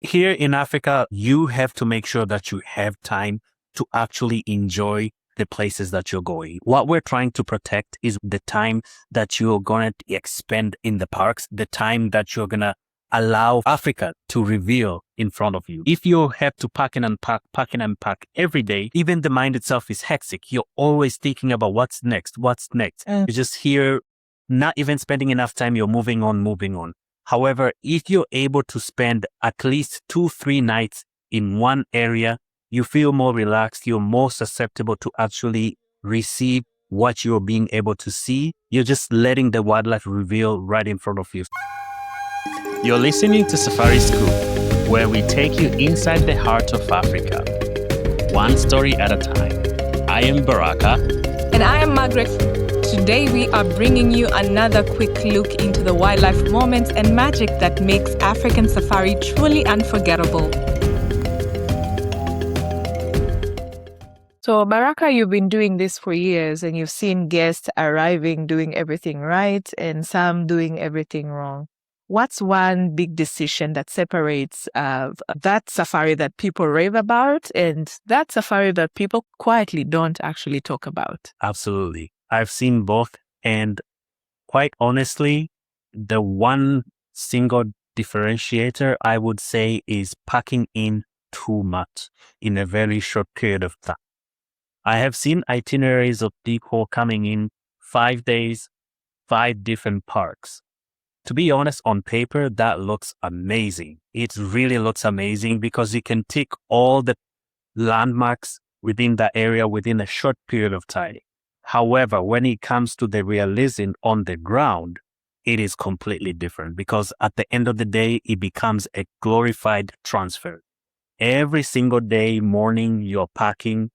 Here in Africa, you have to make sure that you have time to actually enjoy the places that you're going. What we're trying to protect is the time that you're going to expend in the parks, the time that you're going to allow Africa to reveal in front of you. If you have to pack and unpack every day, even the mind itself is hectic. You're always thinking about what's next. You're just here, not even spending enough time. You're moving on. However, if you're able to spend at least 2-3 nights in one area, you feel more relaxed. You're more susceptible to actually receive what you're being able to see. You're just letting the wildlife reveal right in front of you. You're listening to Safari Scoop, where we take you inside the heart of Africa, one story at a time. I am Baraka. And I am Margaret. Today we are bringing you another quick look into the wildlife moments and magic that makes African safari truly unforgettable. So Baraka, you've been doing this for years and you've seen guests arriving doing everything right and some doing everything wrong. What's one big decision that separates that safari that people rave about and that safari that people quietly don't actually talk about? Absolutely. I've seen both. And quite honestly, the one single differentiator I would say is packing in too much in a very short period of time. I have seen itineraries of people coming in 5 days, 5 different parks. To be honest, on paper, that looks amazing. It really looks amazing because you can tick all the landmarks within that area within a short period of time. However, when it comes to the realism on the ground, it is completely different because at the end of the day, it becomes a glorified transfer. Every single day, morning, you're packing,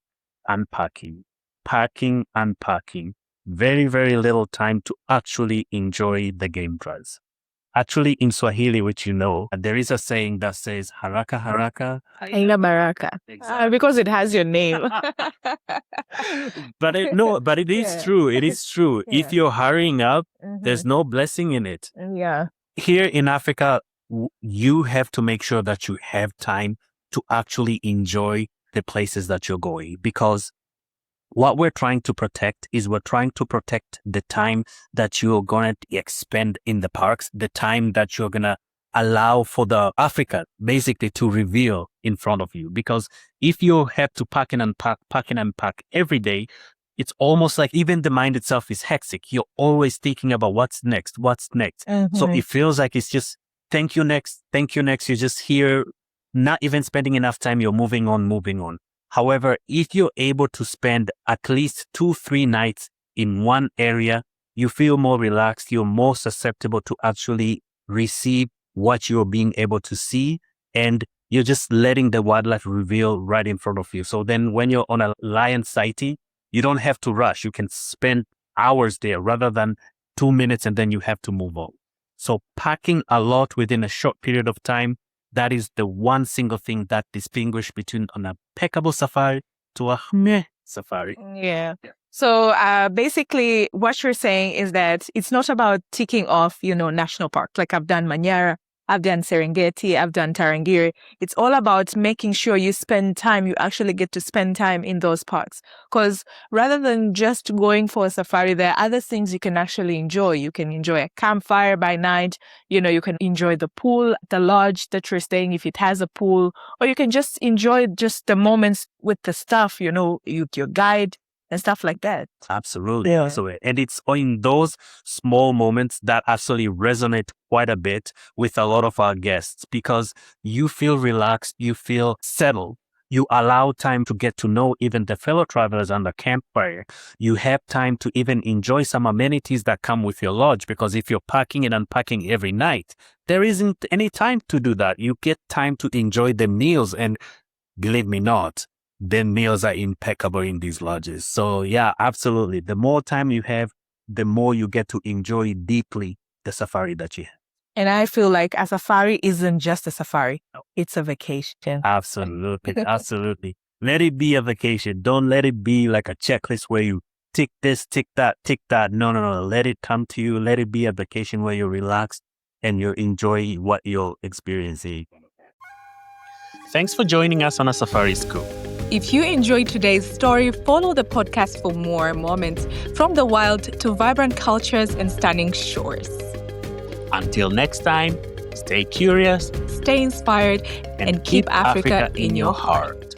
unpacking. Very, very little time to actually enjoy the game drives. Actually, in Swahili, which you know, there is a saying that says Haraka, Haraka. Haina Baraka. Exactly. Because it has your name. But it is Yeah. true. It is true. If Yeah. you're hurrying up, there's no blessing in it. Yeah. Here in Africa, you have to make sure that you have time to actually enjoy the places that you're going, because what we're trying to protect is we're trying to protect the time that you're going to expend in the parks, the time that you're going to allow for the Africa basically to reveal in front of you. Because if you have to pack and unpack every day, it's almost like even the mind itself is hectic. You're always thinking about what's next. So it feels like it's just thank you next. You're just here, not even spending enough time. You're moving on. However, if you're able to spend at least 2-3 nights in one area, you feel more relaxed. You're more susceptible to actually receive what you're being able to see, and you're just letting the wildlife reveal right in front of you. So then when you're on a lion sighting, you don't have to rush. You can spend hours there rather than 2 minutes and then you have to move on. So packing a lot within a short period of time, that is the one single thing that distinguishes between an impeccable safari to a meh safari. Yeah. So basically what you're saying is that it's not about ticking off, national park. Like I've done Manyara, I've done Serengeti, I've done Tarangire. It's all about making sure you actually get to spend time in those parks. Because rather than just going for a safari, there are other things you can actually enjoy. You can enjoy a campfire by night. You can enjoy the pool, the lodge that you're staying if it has a pool. Or you can just enjoy just the moments with the staff, with your guide and stuff like that. Absolutely. Yeah. And it's in those small moments that actually resonate quite a bit with a lot of our guests, because you feel relaxed, you feel settled. You allow time to get to know even the fellow travelers on the campfire. You have time to even enjoy some amenities that come with your lodge, because if you're packing and unpacking every night, there isn't any time to do that. You get time to enjoy the meals, and believe me not, the meals are impeccable in these lodges. So yeah, absolutely. The more time you have, the more you get to enjoy deeply the safari that you have. And I feel like a safari isn't just a safari. It's a vacation. Absolutely. Let it be a vacation. Don't let it be like a checklist where you tick this, tick that. No. Let it come to you. Let it be a vacation where you're relaxed and you enjoy what you're experiencing. Thanks for joining us on A Safari Scoop. If you enjoyed today's story, follow the podcast for more moments from the wild to vibrant cultures and stunning shores. Until next time, stay curious, Stay inspired, and keep Africa in your heart.